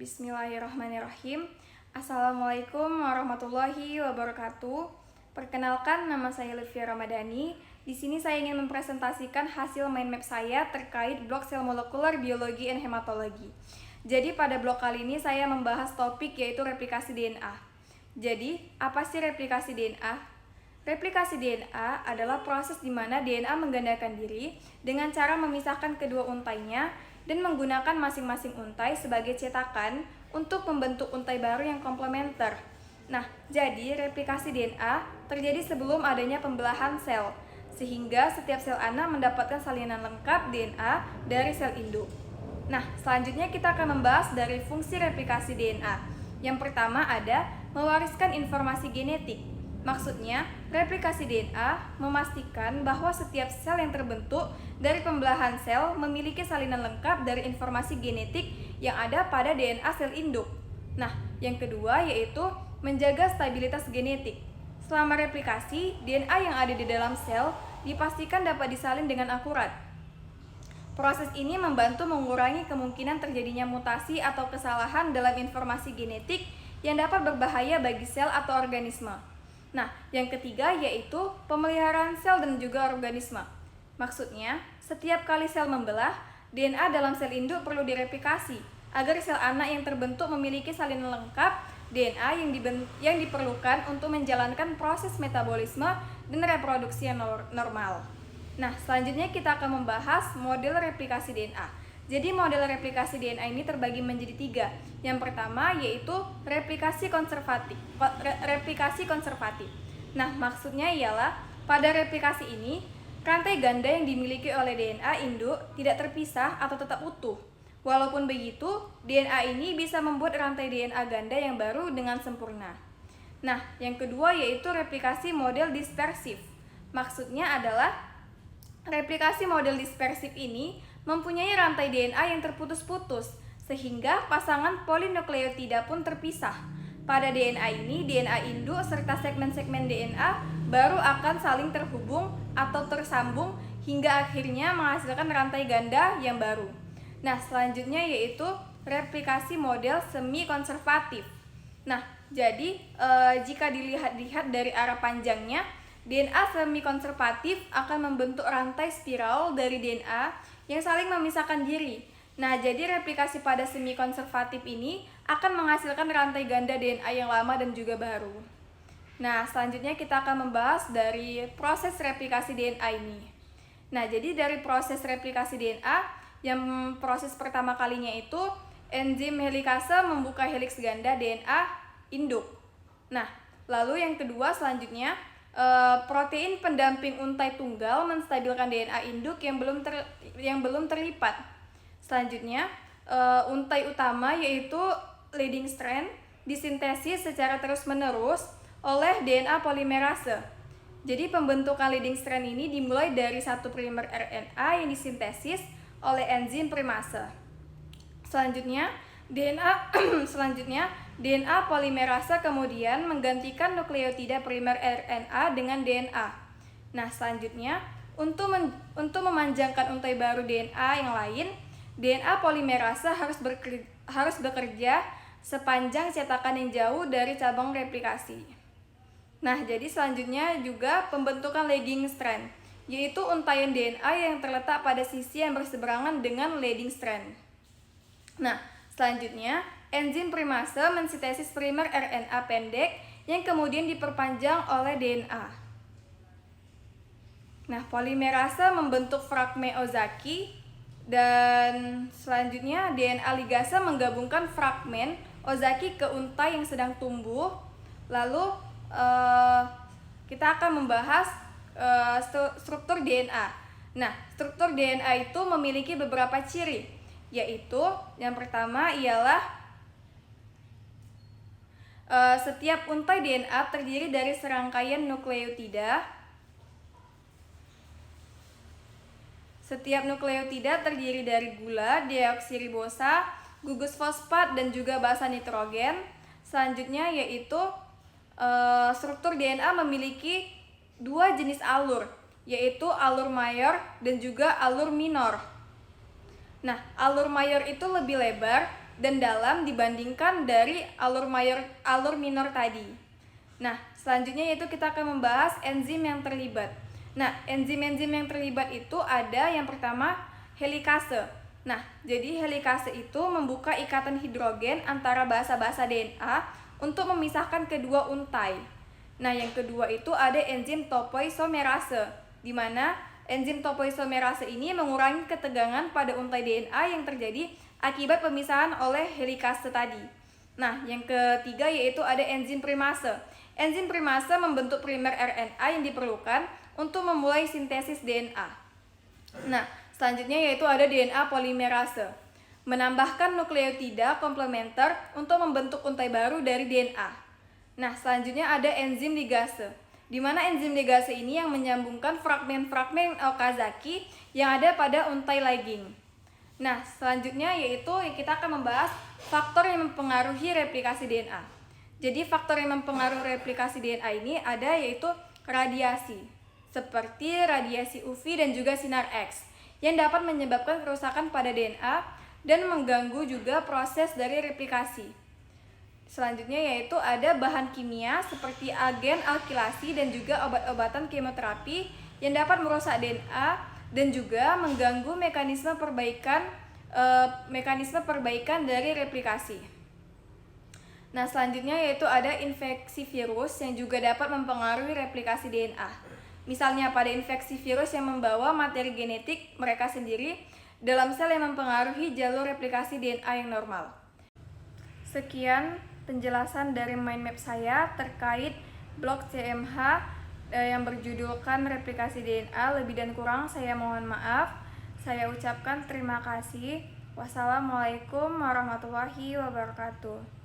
Bismillahirrahmanirrahim. Assalamualaikum warahmatullahi wabarakatuh. Perkenalkan, nama saya Livia Ramadhani. Di sini saya ingin mempresentasikan hasil mind map saya terkait blok sel molekuler biologi dan hematologi. Jadi pada blok kali ini saya membahas topik yaitu replikasi DNA. Jadi, apa sih replikasi DNA? Replikasi DNA adalah proses di mana DNA menggandakan diri dengan cara memisahkan kedua untainya dan menggunakan masing-masing untai sebagai cetakan untuk membentuk untai baru yang komplementer. Nah, jadi replikasi DNA terjadi sebelum adanya pembelahan sel, sehingga setiap sel anak mendapatkan salinan lengkap DNA dari sel induk. Nah, selanjutnya kita akan membahas dari fungsi replikasi DNA. Yang pertama ada mewariskan informasi genetik. Maksudnya, replikasi DNA memastikan bahwa setiap sel yang terbentuk dari pembelahan sel memiliki salinan lengkap dari informasi genetik yang ada pada DNA sel induk. Nah, yang kedua yaitu menjaga stabilitas genetik. Selama replikasi, DNA yang ada di dalam sel dipastikan dapat disalin dengan akurat. Proses ini membantu mengurangi kemungkinan terjadinya mutasi atau kesalahan dalam informasi genetik yang dapat berbahaya bagi sel atau organisme. Nah, yang ketiga yaitu pemeliharaan sel dan juga organisme. Maksudnya, setiap kali sel membelah, DNA dalam sel induk perlu direplikasi agar sel anak yang terbentuk memiliki salinan lengkap DNA yang diperlukan untuk menjalankan proses metabolisme dan reproduksi yang normal. Nah, selanjutnya kita akan membahas model replikasi DNA. Jadi model replikasi DNA ini terbagi menjadi 3. Yang pertama yaitu replikasi konservatif. Nah, maksudnya ialah pada replikasi ini rantai ganda yang dimiliki oleh DNA induk tidak terpisah atau tetap utuh. Walaupun begitu, DNA ini bisa membuat rantai DNA ganda yang baru dengan sempurna. Nah, yang kedua yaitu replikasi model dispersif. Maksudnya adalah replikasi model dispersif ini mempunyai rantai DNA yang terputus-putus, sehingga pasangan polinukleotida pun terpisah. Pada DNA ini, DNA induk serta segmen-segmen DNA baru akan saling terhubung atau tersambung hingga akhirnya menghasilkan rantai ganda yang baru. Nah, selanjutnya yaitu replikasi model semi-konservatif. Nah, jadi jika dilihat dari arah panjangnya, DNA semi-konservatif akan membentuk rantai spiral dari DNA yang saling memisahkan diri. Nah, jadi replikasi pada semi-konservatif ini akan menghasilkan rantai ganda DNA yang lama dan juga baru. Nah, selanjutnya kita akan membahas dari proses replikasi DNA ini. Nah, jadi dari proses replikasi DNA, yang proses pertama kalinya itu enzim helikase membuka heliks ganda DNA induk. Nah, lalu yang kedua selanjutnya protein pendamping untai tunggal menstabilkan DNA induk yang belum terlipat. Selanjutnya, untai utama yaitu leading strand disintesis secara terus-menerus oleh DNA polimerase. Jadi pembentukan leading strand ini dimulai dari satu primer RNA yang disintesis oleh enzim primase. Selanjutnya, DNA polimerase kemudian menggantikan nukleotida primer RNA dengan DNA. Nah, selanjutnya untuk memanjangkan untai baru DNA yang lain, DNA polimerase harus bekerja sepanjang cetakan yang jauh dari cabang replikasi. Nah, jadi selanjutnya juga pembentukan leading strand, yaitu untaian DNA yang terletak pada sisi yang berseberangan dengan leading strand. Nah, selanjutnya enzim primase mensintesis primer RNA pendek yang kemudian diperpanjang oleh DNA. Nah, polimerase membentuk fragmen Ozaki dan selanjutnya DNA ligase menggabungkan fragmen Ozaki ke untai yang sedang tumbuh. Lalu kita akan membahas struktur DNA. Nah, struktur DNA itu memiliki beberapa ciri, yaitu yang pertama ialah setiap untai DNA terdiri dari serangkaian nukleotida. Setiap nukleotida terdiri dari gula, deoksiribosa, gugus fosfat, dan juga basa nitrogen. Selanjutnya yaitu struktur DNA memiliki 2 jenis alur, yaitu alur mayor dan juga alur minor. Nah, alur mayor itu lebih lebar dan dalam dibandingkan dari alur minor tadi. Nah, selanjutnya yaitu kita akan membahas enzim yang terlibat. Nah, enzim-enzim yang terlibat itu ada yang pertama helikase. Nah, jadi helikase itu membuka ikatan hidrogen antara basa-basa DNA untuk memisahkan kedua untai. Nah, yang kedua itu ada enzim topoisomerase, di mana enzim topoisomerase ini mengurangi ketegangan pada untai DNA yang terjadi akibat pemisahan oleh helikase tadi. Nah, yang ketiga yaitu ada enzim primase. Enzim primase membentuk primer RNA yang diperlukan untuk memulai sintesis DNA. Nah, selanjutnya yaitu ada DNA polimerase, menambahkan nukleotida komplementer untuk membentuk untai baru dari DNA. Nah, selanjutnya ada enzim ligase, di mana enzim ligase ini yang menyambungkan fragmen-fragmen Okazaki yang ada pada untai lagging. Nah, selanjutnya yaitu kita akan membahas faktor yang mempengaruhi replikasi DNA. Jadi faktor yang mempengaruhi replikasi DNA ini ada yaitu radiasi, seperti radiasi UV dan juga sinar X, yang dapat menyebabkan kerusakan pada DNA dan mengganggu juga proses dari replikasi. Selanjutnya yaitu ada bahan kimia seperti agen alkilasi dan juga obat-obatan kemoterapi yang dapat merusak DNA dan juga mengganggu mekanisme perbaikan dari replikasi. Nah, selanjutnya yaitu ada infeksi virus yang juga dapat mempengaruhi replikasi DNA. Misalnya pada infeksi virus yang membawa materi genetik mereka sendiri dalam sel yang mempengaruhi jalur replikasi DNA yang normal. Sekian penjelasan dari mind map saya terkait blok CMH yang berjudulkan replikasi DNA. Lebih dan kurang saya mohon maaf. Saya ucapkan terima kasih. Wassalamualaikum warahmatullahi wabarakatuh.